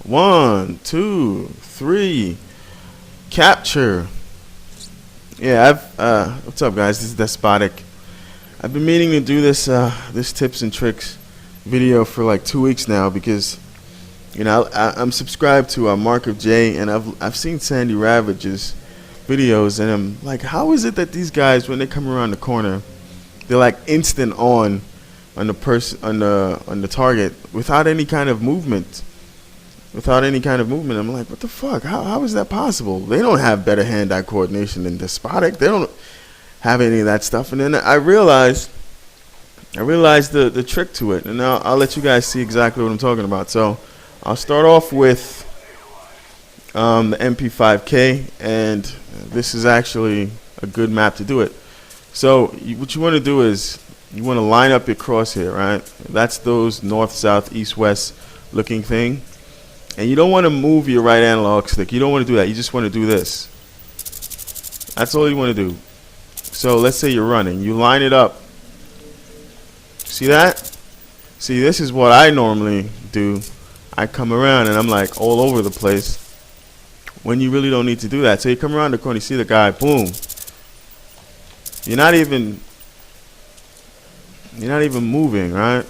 1, 2, 3. Capture. Yeah, what's up, guys? This is Despotic. I've been meaning to do this tips and tricks video for like 2 weeks now because I'm subscribed to Mark of J, and I've seen Sandy Ravage's videos, and I'm like, how is it that these guys, when they come around the corner, they're like instant on the person on the target without any kind of movement? I'm like, what the fuck? How is that possible? They don't have better hand-eye coordination than Despotic. They don't have any of that stuff. And then I realized the trick to it, and now I'll let you guys see exactly what I'm talking about. So I'll start off with the MP5K, and this is actually a good map to do it. So what you want to do is you want to line up your crosshair, right? That's those north, south, east, west looking thing. And you don't want to move your right analog stick. You don't want to do that. You just want to do this. That's all you want to do. So let's say you're running. You line it up. See that? See, this is what I normally do. I come around and I'm like all over the place when you really don't need to do that. So you come around the corner, you see the guy, boom. You're not even moving, right?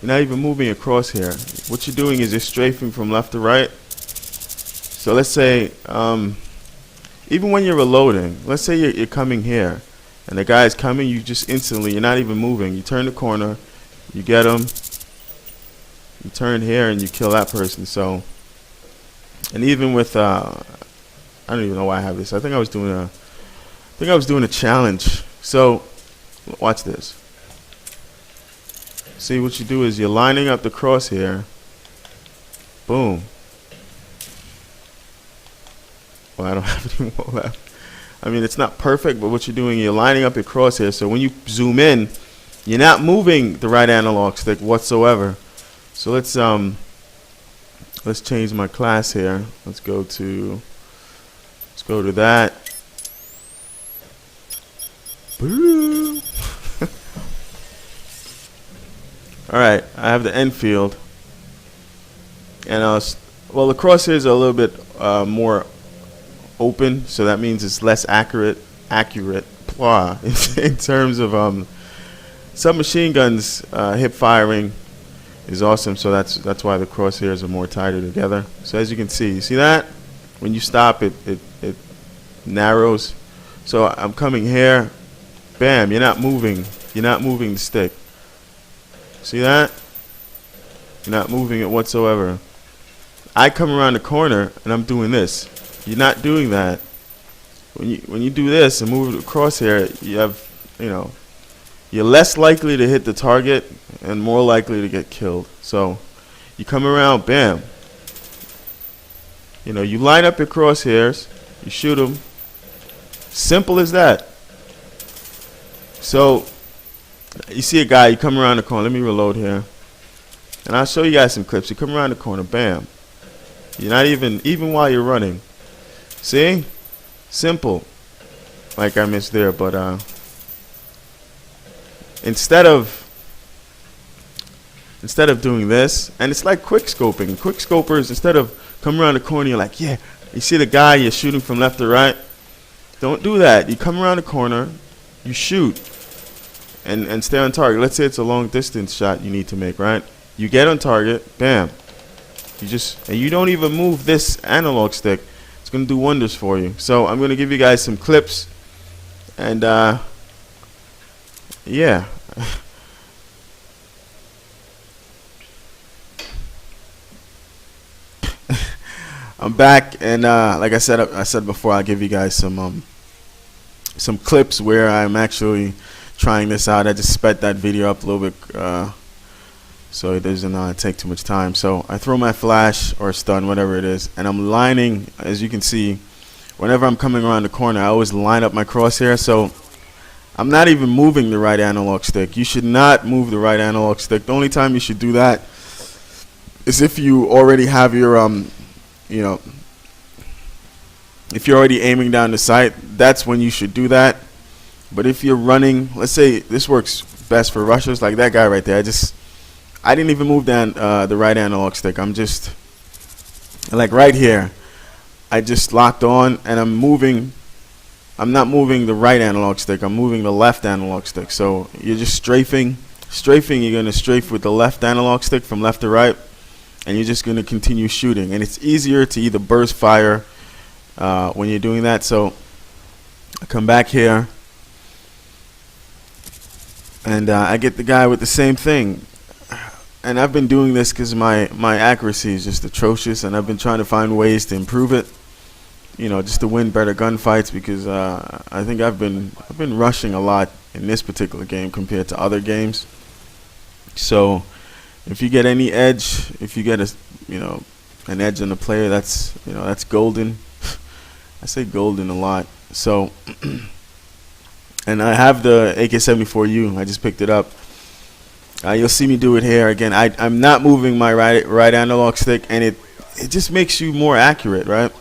You're not even moving across here. What you're doing is you're strafing from left to right. So let's say, even when you're reloading, let's say you're coming here, and the guy's coming, you just instantly, you're not even moving. You turn the corner, you get him, you turn here, and you kill that person. So, and even with, I don't even know why I have this. I think I was doing a challenge. So, watch this. See, what you do is you're lining up the crosshair. Boom. Well, I don't have any more left. I mean, it's not perfect, but what you're doing, you're lining up your crosshair. So when you zoom in, you're not moving the right analog stick whatsoever. So let's change my class here. Let's go to that. Boo. All right, I have the Enfield, and well, the crosshairs are a little bit more open, so that means it's less accurate in terms of submachine guns. Hip firing is awesome, so that's why the crosshairs are more tighter together. So as you can see, you see that when you stop, it narrows. So I'm coming here, bam. You're not moving the stick. See that? You're not moving it whatsoever. I come around the corner and I'm doing this. You're not doing that. When you do this and move the crosshair, you're less likely to hit the target and more likely to get killed. So you come around, bam. You line up your crosshairs, you shoot them. Simple as that. So you see a guy, you come around the corner. Let me reload here. And I'll show you guys some clips. You come around the corner, bam. You're not even while you're running. See? Simple. Like I missed there, but instead of doing this, and it's like quick scoping. Quick scopers, instead of coming around the corner, you're like, yeah. You see the guy, you're shooting from left to right. Don't do that. You come around the corner, you shoot. And stay on target. Let's say it's a long distance shot you need to make, right? You get on target, bam. And you don't even move this analog stick. It's gonna do wonders for you. So I'm gonna give you guys some clips, and yeah. I'm back, and like I said before, I'll give you guys some clips where I'm actually trying this out. I just sped that video up a little bit so it doesn't take too much time. So I throw my flash or stun, whatever it is, and I'm lining, as you can see, whenever I'm coming around the corner, I always line up my crosshair. So I'm not even moving the right analog stick. You should not move the right analog stick. The only time you should do that is if you already have your if you're already aiming down the sight. That's when you should do that. But if you're running, let's say this works best for rushers, like that guy right there. I didn't even move down the right analog stick. I'm just Like right here, I just locked on, and I'm moving. I'm not moving the right analog stick. I'm moving the left analog stick. So you're just strafing. Strafing, you're going to strafe with the left analog stick from left to right, and you're just going to continue shooting. And it's easier to either burst fire when you're doing that. So I come back here, and I get the guy with the same thing. And I've been doing this because my accuracy is just atrocious, and I've been trying to find ways to improve it, you know, just to win better gunfights, because I think I've been rushing a lot in this particular game compared to other games. So if you get any edge, if you get an edge on the player, that's golden. I say golden a lot. So and I have the AK-74U. I just picked it up. You'll see me do it here again. I'm not moving my right analog stick, and it just makes you more accurate, right?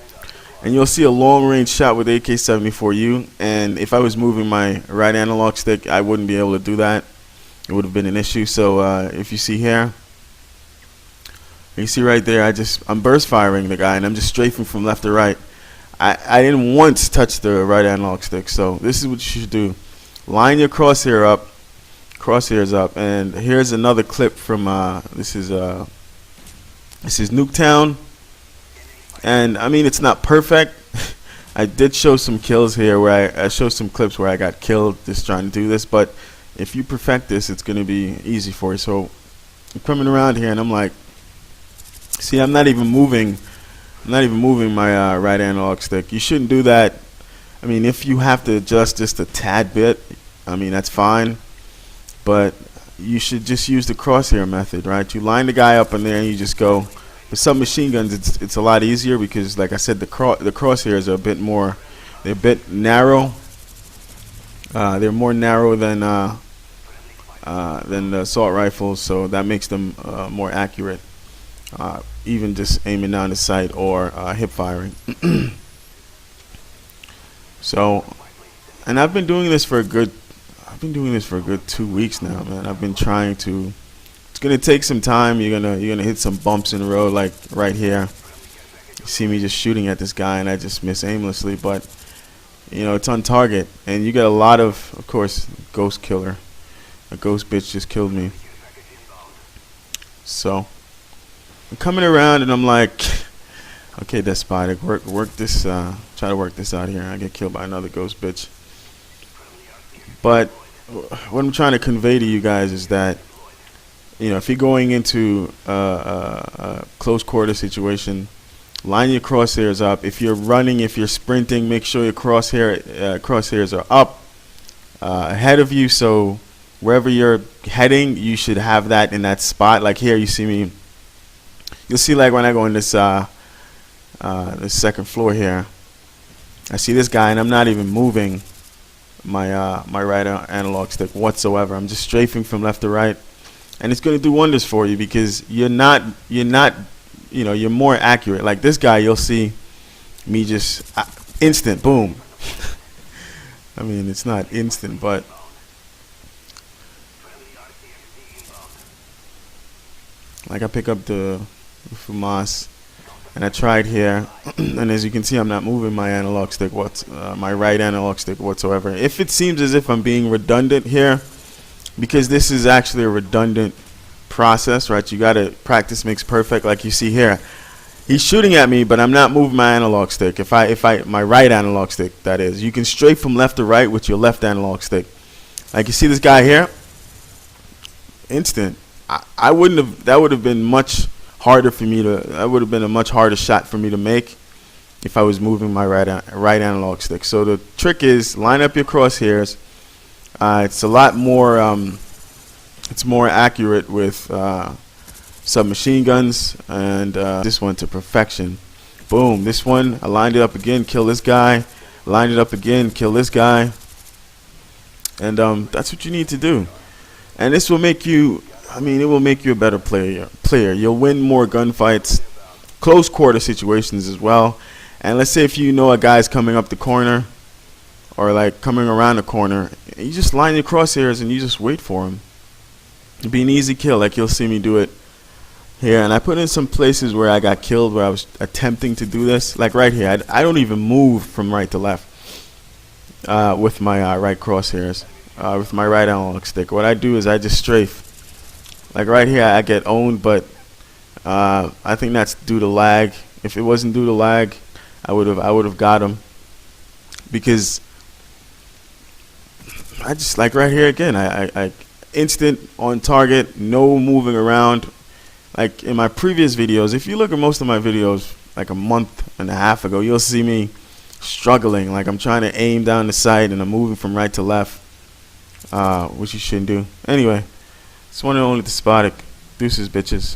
And you'll see a long range shot with AK-74U, and if I was moving my right analog stick, I wouldn't be able to do that. It would have been an issue. So if you see here, you see right there, I'm burst firing the guy, and I'm just strafing from left to right. I didn't once touch the right analog stick. So this is what you should do: line your crosshairs up. And here's another clip from this is Nuketown. And I mean, it's not perfect. I did show some kills here where I showed some clips where I got killed just trying to do this, but if you perfect this, it's going to be easy for you. So I'm coming around here, and I'm like, see, I'm not even moving my right analog stick. You shouldn't do that. I mean, if you have to adjust just a tad bit, I mean, that's fine, but you should just use the crosshair method, right? You line the guy up in there, and you just go. With submachine guns, it's a lot easier because, like I said, the crosshairs are a bit more. They're a bit narrow. They're more narrow than the assault rifles, so that makes them more accurate. Even just aiming down the sight or hip firing. So, and I've been doing this for a good 2 weeks now, man. I've been trying to. It's gonna take some time. You're gonna hit some bumps in the road, like right here. You see me just shooting at this guy, and I just miss aimlessly, but you know, it's on target. And you get a lot of course, ghost killer. A ghost bitch just killed me. So I'm coming around, and I'm like, okay, Despotic, work this. Try to work this out here. I get killed by another ghost bitch. But what I'm trying to convey to you guys is that, you know, if you're going into a close quarter situation, line your crosshairs up. If you're running, if you're sprinting, make sure your crosshairs are up ahead of you. So wherever you're heading, you should have that in that spot. Like here, you see me. You'll see, like when I go in this this second floor here, I see this guy, and I'm not even moving my my right analog stick whatsoever. I'm just strafing from left to right. And it's going to do wonders for you because you're more accurate. Like this guy, you'll see me just instant, boom. I mean, it's not instant, but like I pick up the FAMAS, and I tried here, and as you can see, I'm not moving my analog stick, my right analog stick whatsoever. If it seems as if I'm being redundant here, because this is actually a redundant process, right? You gotta practice makes perfect. Like you see here, he's shooting at me, but I'm not moving my analog stick. If I my right analog stick, that is, you can strafe from left to right with your left analog stick. Like you see this guy here, instant. I wouldn't have. That would have been much harder for me to. That would have been a much harder shot for me to make if I was moving my right analog stick. So the trick is line up your crosshairs. It's a lot more. It's more accurate with submachine guns, and this one to perfection. Boom! This one, I lined it up again, kill this guy. Lined it up again, kill this guy. And that's what you need to do. And this will make you. I mean, it will make you a better player. You'll win more gunfights, close quarter situations as well. And let's say if you know a guy's coming up the corner, or like coming around the corner, you just line your crosshairs and you just wait for him. It'll be an easy kill. Like you'll see me do it here, and I put in some places where I got killed where I was attempting to do this. Like right here, I don't even move from right to left with my right crosshairs, with my right analog stick. What I do is I just strafe. Like right here, I get owned, but I think that's due to lag. If it wasn't due to lag, I would have got him, because I just, like right here again, I instant on target, no moving around. Like in my previous videos, if you look at most of my videos like a month and a half ago, you'll see me struggling. Like I'm trying to aim down the sight and I'm moving from right to left, which you shouldn't do. Anyway, it's one and only Despotic. Deuces, bitches.